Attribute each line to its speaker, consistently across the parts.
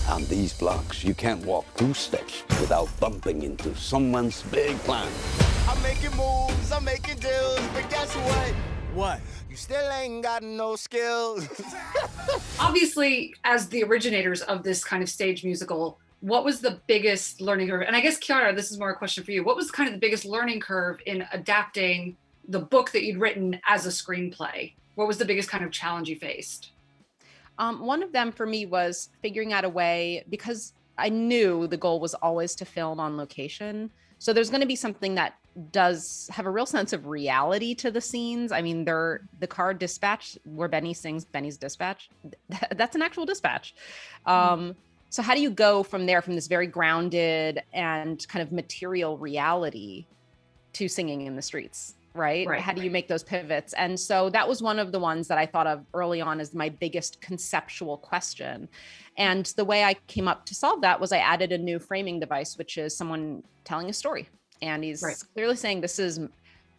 Speaker 1: On these blocks, you can't walk 2 steps without bumping into someone's big plan.
Speaker 2: I'm making moves, I'm making deals, but guess what? What? You still ain't got no skills.
Speaker 3: Obviously, as the originators of this kind of stage musical, what was the biggest learning curve? And I guess, Quiara, this is more a question for you. What was kind of the biggest learning curve in adapting the book that you'd written as a screenplay? What was the biggest kind of challenge you faced?
Speaker 4: One of them for me was figuring out a way, because I knew the goal was always to film on location. So there's going to be something that does have a real sense of reality to the scenes. I mean, the car dispatch where Benny sings Benny's dispatch, that's an actual dispatch. So how do you go from there, from this very grounded and kind of material reality to singing in the streets? Right? How do you make those pivots? And so that was one of the ones that I thought of early on as my biggest conceptual question. And the way I came up to solve that was I added a new framing device, which is someone telling a story. And he's clearly saying, this is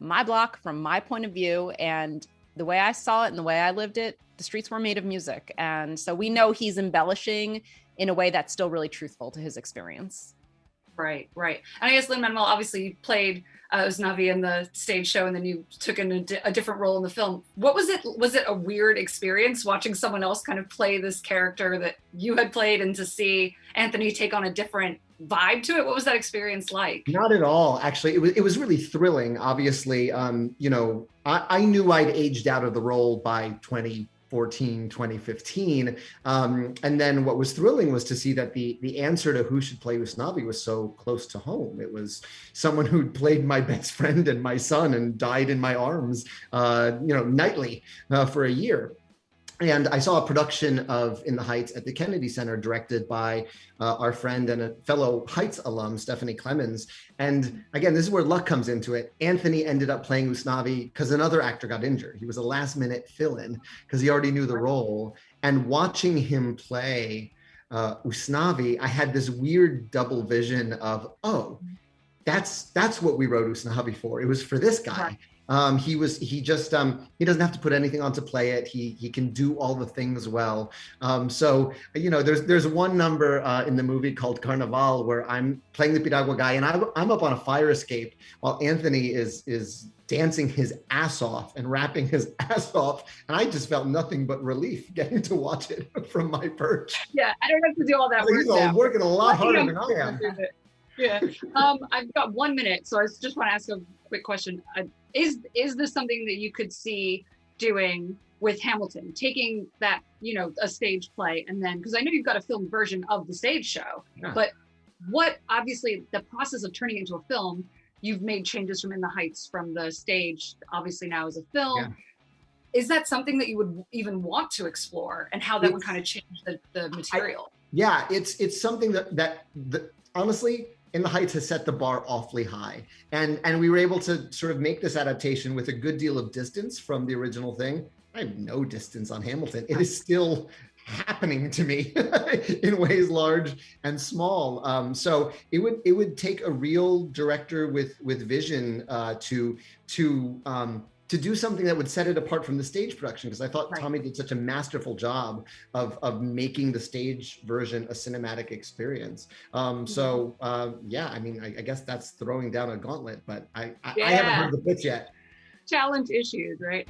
Speaker 4: my block from my point of view. And the way I saw it and the way I lived it, the streets were made of music. And so we know he's embellishing in a way that's still really truthful to his experience.
Speaker 3: Right. And I guess, Lin Manuel, obviously you played Usnavi in the stage show, and then you took in a different role in the film. What was it? Was it a weird experience watching someone else kind of play this character that you had played, and to see Anthony take on a different vibe to it? What was that experience like?
Speaker 5: Not at all, actually. It was really thrilling. Obviously, I knew I'd aged out of the role by 2014, 2015. And then what was thrilling was to see that the answer to who should play Usnavi was so close to home. It was someone who'd played my best friend and my son and died in my arms, nightly for a year. And I saw a production of In the Heights at the Kennedy Center, directed by our friend and a fellow Heights alum, Stephanie Clemens. And again, this is where luck comes into it. Anthony ended up playing Usnavi because another actor got injured. He was a last-minute fill-in because he already knew the role. And watching him play Usnavi, I had this weird double vision of, that's what we wrote Usnavi for. It was for this guy. He doesn't have to put anything on to play it. He can do all the things well. There's one number in the movie called Carnaval where I'm playing the Piragua guy, and I'm up on a fire escape while Anthony is dancing his ass off and rapping his ass off. And I just felt nothing but relief getting to watch it from my perch.
Speaker 3: Yeah, I don't have to do all that work now.
Speaker 5: Working a lot harder than I am.
Speaker 3: Yeah. I've got 1 minute, so I just want to ask a quick question. Is this something that you could see doing with Hamilton, taking that, a stage play, and then, because I know you've got a film version of the stage show, but obviously the process of turning it into a film, you've made changes from In the Heights, from the stage, obviously now as a film. Yeah. Is that something that you would even want to explore, and how that would kind of change the material?
Speaker 5: It's something that honestly, In the Heights has set the bar awfully high. And we were able to sort of make this adaptation with a good deal of distance from the original thing. I have no distance on Hamilton. It is still happening to me in ways large and small. So it would take a real director with vision to do something that would set it apart from the stage production, because I thought Tommy did such a masterful job of making the stage version a cinematic experience. I guess that's throwing down a gauntlet, but I haven't heard the pitch yet.
Speaker 3: Challenge issues, right?